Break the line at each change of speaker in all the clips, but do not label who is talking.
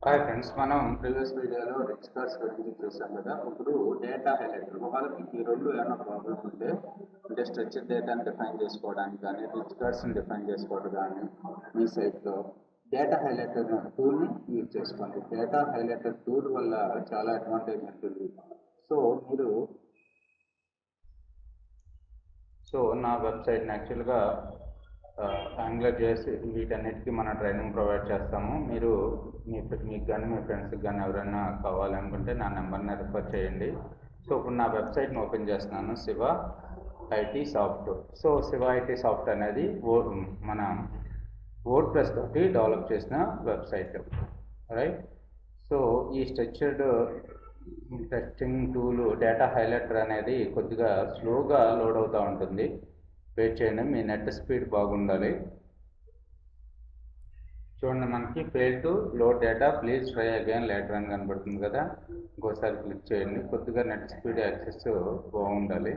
Hi friends, మనం previous వీడియోలో rich cards గురించి చూసాం కదా. ఇప్పుడు డేటా హైలైటర్, ఒకవేళ మీకు ఈ రెండు ఏమైనా ప్రాబ్లం ఉంటే, అంటే స్ట్రక్చర్ డేటాని డిఫైన్ చేసుకోవడానికి కానీ రిచ్ కార్డ్స్ని డిఫైన్ చేసుకోవడం కానీ మీ సైట్లో డేటా హైలైటర్ టూల్ని యూజ్ చేసుకోండి. డేటా హైలైటర్ టూల్ వల్ల చాలా అడ్వాంటేజ్ ఉంటుంది. సో నా వెబ్సైట్ని యాక్చువల్గా యాంగులర్ చేసి వీటన్నిటికీ మన ట్రైనింగ్ ప్రొవైడ్ చేస్తాము. మీరు మీకు కానీ మీ ఫ్రెండ్స్కి కానీ ఎవరైనా కావాలనుకుంటే నా నెంబర్ని రిఫర్ చేయండి. సో ఇప్పుడు నా వెబ్సైట్ని ఓపెన్ చేస్తున్నాను, Shiva IT soft. So Shiva IT soft అనేది మన వర్డ్ ప్రెస్ తోటి డెవలప్ చేసిన వెబ్సైట్, రైట్. సో ఈ structured testing tool data highlighter అనేది కొద్దిగా స్లోగా లోడ్ అవుతూ ఉంటుంది. వెయిట్ చేయండి, మీ నెట్ స్పీడ్ బాగుండాలి. చూడండి, మనకి fail to load data, please try again later అని కనబడుతుంది కదా. ఇంకోసారి క్లిక్ చేయండి. కొద్దిగా నెట్ స్పీడ్ యాక్సెస్ బాగుండాలి.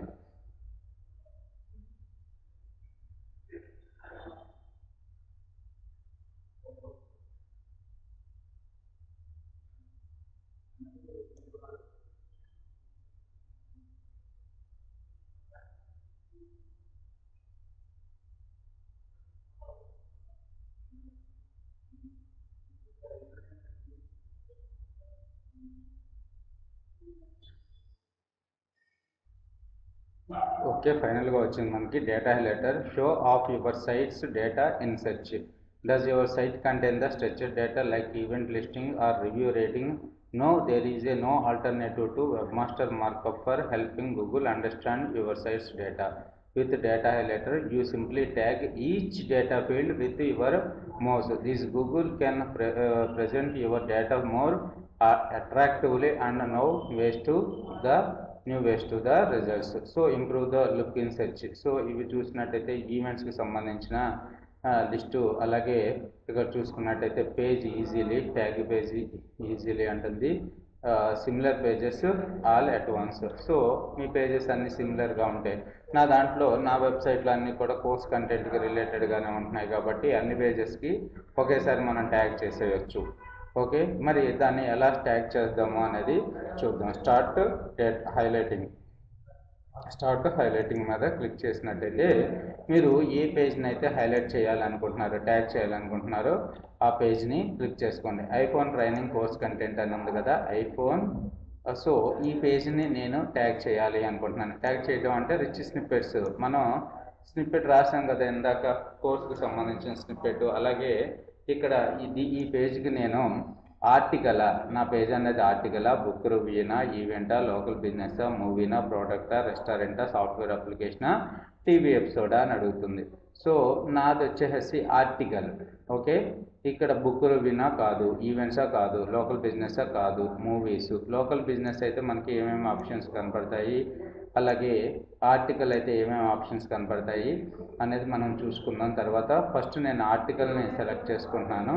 ఓకే, ఫైనల్గా వచ్చింది మనకి data highlighter. Show off your site's data in search. Does your site contain the structured data like event listing or review rating? No, there is no alternative to Webmaster Markup for helping Google understand your site's data. With data highlighter, you simply tag each data field with your mouse. This Google can present your data more attractively and now ways to the results. So improve the look in search. So ఇవి చూసినట్టయితే ఈవెంట్స్కి సంబంధించిన list, అలాగే ఇక్కడ చూసుకున్నట్టయితే page easily, tag page easily అంటుంది. Similar pages all at once. So మీ pages అన్నీ సిమిలర్గా ఉంటాయి. నా దాంట్లో నా వెబ్సైట్లో అన్నీ కూడా కోర్స్ కంటెంట్కి రిలేటెడ్గానే ఉంటున్నాయి కాబట్టి అన్ని పేజెస్కి ఒకేసారి మనం ట్యాగ్ చేసేయచ్చు. ఓకే, మరి దాన్ని ఎలా ట్యాగ్ చేద్దాము అనేది చూద్దాం. స్టార్ట్ హైలైటింగ్ మీద క్లిక్ చేసినట్టయితే మీరు ఏ పేజ్ని అయితే హైలైట్ చేయాలనుకుంటున్నారో, ట్యాగ్ చేయాలనుకుంటున్నారో ఆ పేజ్ని క్లిక్ చేసుకోండి. ఐఫోన్ ట్రైనింగ్ కోర్స్ కంటెంట్ అని ఉంది కదా, ఐఫోన్. సో ఈ పేజ్ని నేను ట్యాగ్ చేయాలి అనుకుంటున్నాను. ట్యాగ్ చేయడం అంటే రిచ్ స్నిప్పెట్స్. మనం స్నిప్పెట్ రాసాం కదా ఇందాక, కోర్సుకు సంబంధించిన స్నిప్పెట్. అలాగే ఇక్కడ ఈ పేజ్కి నేను ఆర్టికలా, నా పేజ్ అనేది ఆర్టికలా, బుక్ రివ్యూనా, ఈవెంటా, లోకల్ బిజినెసా, మూవీనా, ప్రోడక్టా, రెస్టారెంటా, సాఫ్ట్వేర్ అప్లికేషనా, టీవీ ఎపిసోడా అని అడుగుతుంది. సో నాది వచ్చేసి ఆర్టికల్. ఓకే, ఇక్కడ బుక్ రివ్యూనా కాదు, ఈవెంట్సా కాదు, లోకల్ బిజినెసా కాదు, మూవీస్. లోకల్ బిజినెస్ అయితే మనకి ఏమేమి ఆప్షన్స్ కనపడతాయి, అలాగే ఆర్టికల్ అయితే ఏమేమి ఆప్షన్స్ కనపడతాయి అనేది మనం చూసుకుందాం తర్వాత. ఫస్ట్ నేను ఆర్టికల్ని సెలెక్ట్ చేసుకుంటున్నాను.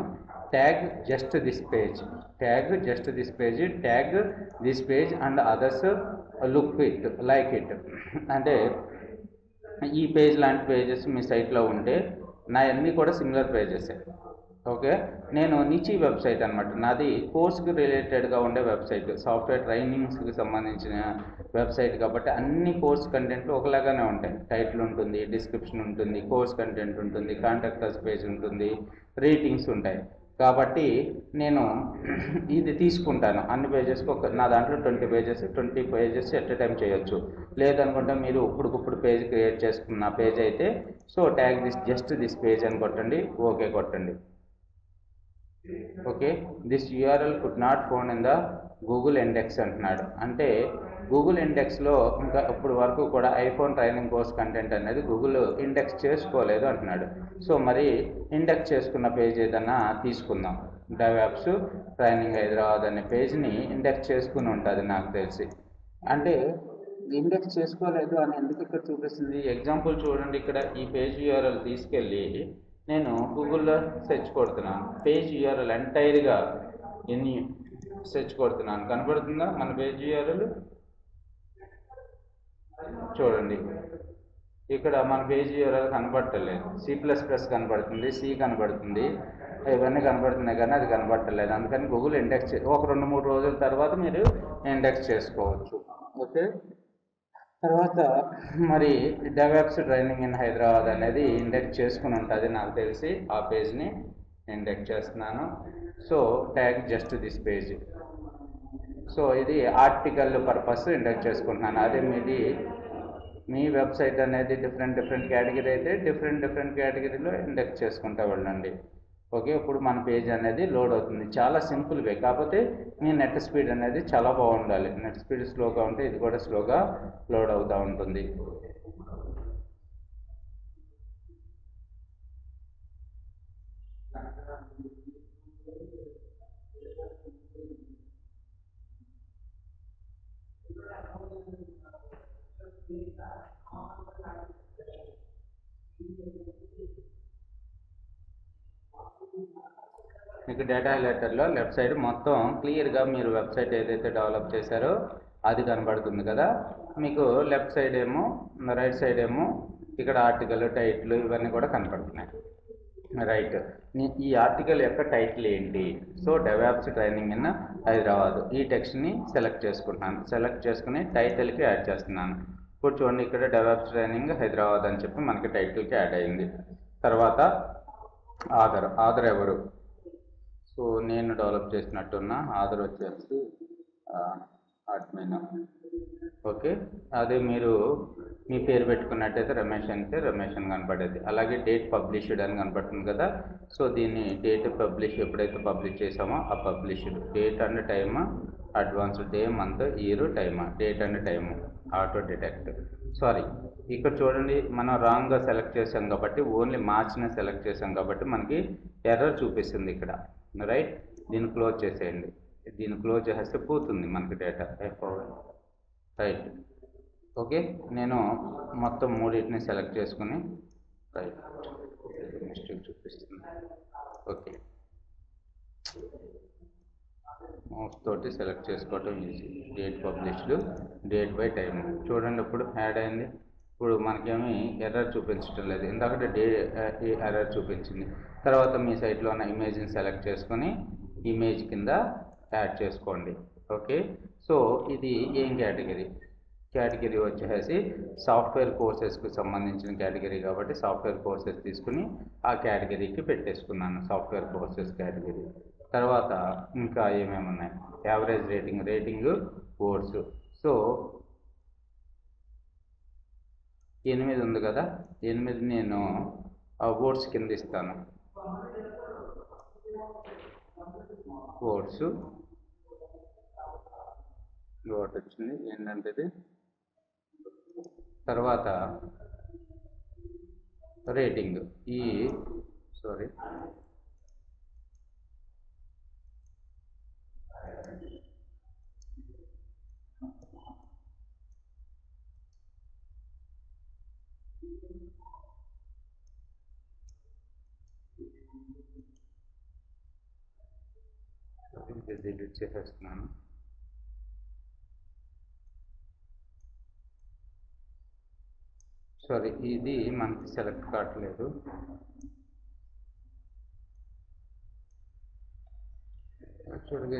Tag just this page, tag just this page, tag this page and others look it like it. అంటే ఈ పేజ్ లాంటి పేజెస్ మీ సైట్లో ఉంటే నా అన్నీ కూడా సిమిలర్ పేజెసే. ఓకే, నేను నిచి వెబ్సైట్ అనమాట, నాది కోర్స్కి రిలేటెడ్గా ఉండే వెబ్సైట్, సాఫ్ట్వేర్ ట్రైనింగ్స్కి సంబంధించిన వెబ్సైట్ కాబట్టి అన్ని కోర్స్ కంటెంట్ ఒకలాగానే ఉంటాయి. టైటిల్ ఉంటుంది, డిస్క్రిప్షన్ ఉంటుంది, కోర్స్ కంటెంట్ ఉంటుంది, కాంటాక్ట్ పేజ్ ఉంటుంది, రేటింగ్స్ ఉంటాయి. కాబట్టి నేను ఇది తీసుకుంటాను. అన్ని పేజెస్కి నా దాంట్లో 20 పేజెస్ ఎట్ ఎ టైం చేయొచ్చు. లేదనుకుంటే మీరు ఇప్పుడుకిప్పుడు పేజ్ క్రియేట్ చేసుకున్న పేజ్ అయితే, so tag just this page అని కొట్టండి, ఓకే కొట్టండి. Okay, this URL could not found in the Google index అంటున్నాడు. అంటే గూగుల్ ఇండెక్స్లో ఇంకా ఇప్పుడు వరకు కూడా ఐఫోన్ ట్రైనింగ్ కోర్స్ కంటెంట్ అనేది గూగుల్ ఇండెక్స్ చేసుకోలేదు అంటున్నాడు. సో మరి ఇండెక్స్ చేసుకున్న పేజ్ ఏదన్నా తీసుకుందాం. డెవాప్స్ ట్రైనింగ్ హైదరాబాద్ అనే పేజ్ని ఇండెక్స్ చేసుకుని ఉంటుంది నాకు తెలిసి. అంటే ఇండెక్స్ చేసుకోలేదు అని ఎందుకు ఇక్కడ చూపిస్తుంది? ఎగ్జాంపుల్ చూడండి, ఇక్కడ ఈ పేజ్ యూఆర్ఎల్ తీసుకెళ్ళి నేను గూగుల్లో సెర్చ్ కొడుతున్నాను. పేజ్ యూఆర్ఎల్ ఎంటైర్గా ఎన్ని సెర్చ్ కొడుతున్నాను, కనబడుతుందా మన పేజ్ యూఆర్ఎల్? చూడండి, ఇక్కడ మన పేజ్ యూఆర్ఎల్ కనబడతలేదు. C++ కనబడుతుంది, సి కనబడుతుంది, ఇవన్నీ కనబడుతున్నాయి కానీ అది కనబడట్లేదు. అందుకని గూగుల్ ఇండెక్స్ ఒక 2-3 రోజుల తర్వాత మీరు ఇండెక్స్ చేసుకోవచ్చు. ఓకే. తర్వాత మరి డెవాప్స్ ట్రైనింగ్ ఇన్ హైదరాబాద్ అనేది ఇండెక్స్ చేసుకుని ఉంటుంది నాకు తెలిసి. ఆ పేజ్ని ఇండెక్స్ చేస్తున్నాను. So tag just this page. So ఇది ఆర్టికల్ పర్పస్ ఇండెక్స్ చేసుకుంటున్నాను. అదే మీ వెబ్సైట్ అనేది డిఫరెంట్ కేటగిరీ అయితే డిఫరెంట్ కేటగిరీలో ఇండెక్స్ చేసుకుంటూ వెళ్ళండి. ఓకే. ఇప్పుడు మన పేజ్ అనేది లోడ్ అవుతుంది. చాలా సింపుల్ వే, కాకపోతే మీ నెట్ స్పీడ్ అనేది చాలా బాగుండాలి. నెట్ స్పీడ్ స్లోగా ఉంటే ఇది కూడా స్లోగా లోడ్ అవుతూ ఉంటుంది. మీకు డేటా హైలైటర్లో లెఫ్ట్ సైడ్ మొత్తం క్లియర్గా మీరు వెబ్సైట్ ఏదైతే డెవలప్ చేశారో అది కనబడుతుంది కదా. మీకు లెఫ్ట్ సైడ్ ఏమో, రైట్ సైడ్ ఏమో ఇక్కడ ఆర్టికల్, టైటిల్ ఇవన్నీ కూడా కనపడుతున్నాయి. రైట్. ఈ ఆర్టికల్ యొక్క టైటిల్ ఏంటి? So DevOps training in Hyderabad. ఈ టెక్స్ట్ని సెలెక్ట్ చేసుకుంటున్నాను. సెలెక్ట్ చేసుకుని టైటిల్కి యాడ్ చేస్తున్నాను. ఇప్పుడు చూడండి, ఇక్కడ డెవాప్స్ ట్రైనింగ్ హైదరాబాద్ అని చెప్పి మనకి టైటిల్కి యాడ్ అయింది. తర్వాత ఆధర్ ఎవరు? సో నేను డెవలప్ చేసినట్టున్న ఆధర్ వచ్చేసి అడ్మిన్. ఓకే. అదే మీరు మీ పేరు పెట్టుకున్నట్టయితే రమేష్ అంటే రమేష్ అని కనపడేది. అలాగే డేట్ పబ్లిష్డ్ అని కనపడుతుంది కదా. సో దీన్ని డేట్ పబ్లిష్ ఎప్పుడైతే పబ్లిష్ చేసామో ఆ published, date and time, advance day, month, year, time, date and time auto detect. Sorry, ఇక్కడ చూడండి, మనం రాంగ్గా సెలెక్ట్ చేసాం కాబట్టి, ఓన్లీ మార్చ్ని సెలెక్ట్ చేసాం కాబట్టి మనకి ఎర్రర్ చూపిస్తుంది ఇక్కడ. రైట్. దీన్ని క్లోజ్ చేసేయండి. దీన్ని క్లోజ్ చేస్తే పోతుంది మనకి డేటా. రైట్. ఓకే. నేను మొత్తం మూడింటిని సెలెక్ట్ చేసుకుని రైట్ మిస్టేక్ చూపిస్తుంది. ఓకే. మౌస్ తోటి సెలెక్ట్ చేసుకోవటం easy. Date published, date by time చూడండి ఇప్పుడు యాడ్ అయింది. ఇప్పుడు మనకేమి ఎర్రర్ చూపించడం లేదు. ఎందుకంటే ఎర్రర్ చూపించింది. తర్వాత మీ సైట్లో ఉన్న ఇమేజ్ని సెలెక్ట్ చేసుకొని ఇమేజ్ కింద యాడ్ చేసుకోండి. ఓకే. సో ఇది ఏం కేటగిరీ వచ్చేసి సాఫ్ట్వేర్ కోర్సెస్కి సంబంధించిన కేటగిరీ కాబట్టి సాఫ్ట్వేర్ కోర్సెస్ తీసుకుని ఆ కేటగిరీకి పెట్టేసుకున్నాను, సాఫ్ట్వేర్ కోర్సెస్ కేటగిరీ. తర్వాత ఇంకా ఏమేమి ఉన్నాయి? Average rating words. సో 8 ఉంది కదా, 8 నేను వర్డ్స్ కింద ఇస్తాను. వర్డ్స్ వర్డ్ వచ్చింది ఏంటంటే. తర్వాత రేటింగ్, సారీ డిలీట్ చేసేస్తున్నాను. సారీ, ఇది మనకి సెలెక్ట్ కావట్లేదు. యాక్చువల్గా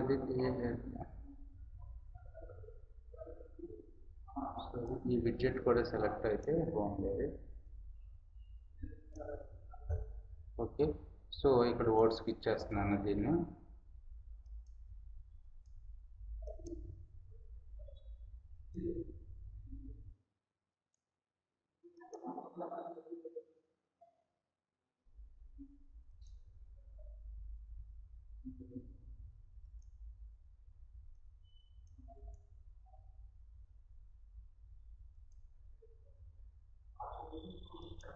ఈ విడ్జెట్ కూడా సెలెక్ట్ అయితే బాగుండేది. ఓకే. సో ఇక్కడ వర్డ్స్కి ఇచ్చేస్తున్నాను దీన్ని.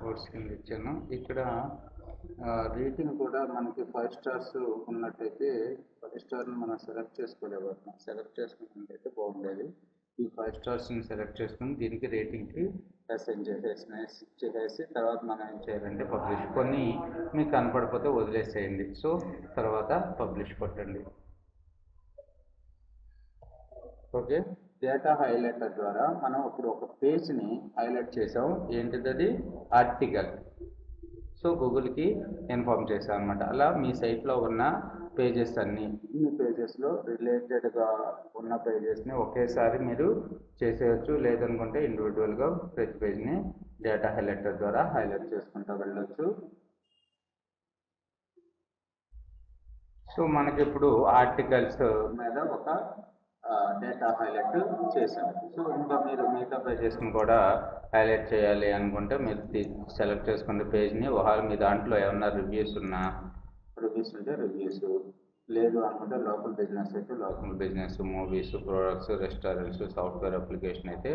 వర్డ్స్ కింద ఇచ్చాను. ఇక్కడ రేటింగ్ కూడా మనకి 5 స్టార్స్ ఉన్నట్టయితే 5 స్టార్ని మనం సెలెక్ట్ చేసుకోలేకపోతున్నాం. సెలెక్ట్ చేసుకున్నట్టయితే బాగుండేది. ఈ 5 స్టార్స్ని సెలెక్ట్ చేసుకుని దీనికి రేటింగ్కి అసైన్ చేసేసి తర్వాత మనం ఏం చేయాలంటే పబ్లిష్. కొన్ని మీకు కనపడిపోతే వదిలేసేయండి. సో తర్వాత పబ్లిష్ కొట్టండి. ఓకే. డేటా హైలైటర్ ద్వారా మనం ఇప్పుడు ఒక పేజ్ని హైలైట్ చేసాం. ఏంటిది? అది ఆర్టికల్. సో సో గూగుల్కి ఇన్ఫామ్ చేశాను అనమాట. అలా మీ సైట్లో ఉన్న పేజెస్ అన్నీ ఈ పేజెస్లో రిలేటెడ్గా ఉన్న పేజెస్ని ఒకేసారి మీరు చేసేయచ్చు. లేదనుకుంటే ఇండివిజువల్గా ప్రతి పేజ్ని డేటా హైలైటర్ ద్వారా హైలైట్ చేసుకుంటూ వెళ్ళొచ్చు. సో మనకి ఇప్పుడు ఆర్టికల్స్ మీద ఒక డేటా హైలైట్ చేసాం. సో ఇంకా మీరు మిగతా పేజెస్ని కూడా హైలైట్ చేయాలి అనుకుంటే మీరు సెలెక్ట్ చేసుకునే పేజ్ని ఒకవేళ మీ దాంట్లో ఏమన్నా రివ్యూస్ ఉంటే రివ్యూస్, లేదు అనుకుంటే లోకల్ బిజినెస్ అయితే local business, movies, products, restaurants, software application అయితే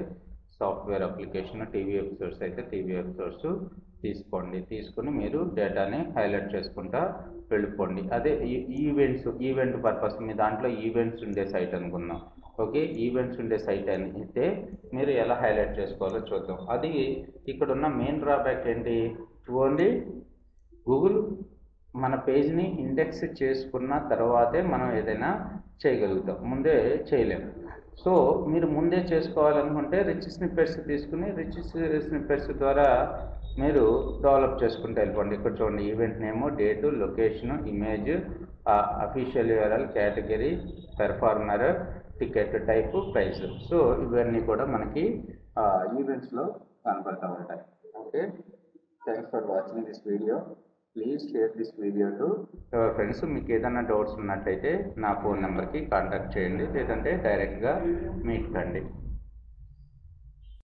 సాఫ్ట్వేర్ అప్లికేషన్, టీవీ ఎపిసోడ్స్ అయితే టీవీ ఎపిసోడ్స్ తీసుకొని మీరు డేటాని హైలైట్ చేసుకుంటా వెళ్ళిపోండి. అదే ఈవెంట్ పర్పస్ మీ దాంట్లో ఈవెంట్స్ ఉండే సైట్ అనుకుందాం. ఓకే, ఈవెంట్స్ ఉండే సైట్ అయితే మీరు ఎలా హైలైట్ చేసుకోవాలో చూద్దాం. అది ఇక్కడ ఉన్న మెయిన్ డ్రాబ్యాక్ ఏంటి, ఓన్లీ గూగుల్ మన పేజ్ని ఇండెక్స్ చేసుకున్న తర్వాతే మనం ఏదైనా చేయగలుగుతాం, ముందే చేయలేము. సో మీరు ముందే చేసుకోవాలనుకుంటే రిచ్ స్నిప్పెట్స్ తీసుకుని రిచ్ స్నిప్పెట్స్ ద్వారా మీరు డెవలప్ చేసుకుంటూ వెళ్ళిపోండి. ఇక్కడ చూడండి, event name, date, location, image, official URL, category, performer, ticket type, price. So ఇవన్నీ కూడా మనకి ఈవెంట్స్లో కనపడతా ఉంటాయి. Okay, thanks for watching this video. Please share this video to your friends. మీకు ఏదైనా డౌట్స్ ఉన్నట్టయితే నా ఫోన్ నెంబర్కి కాంటాక్ట్ చేయండి, లేదంటే డైరెక్ట్గా మీట్ కండి.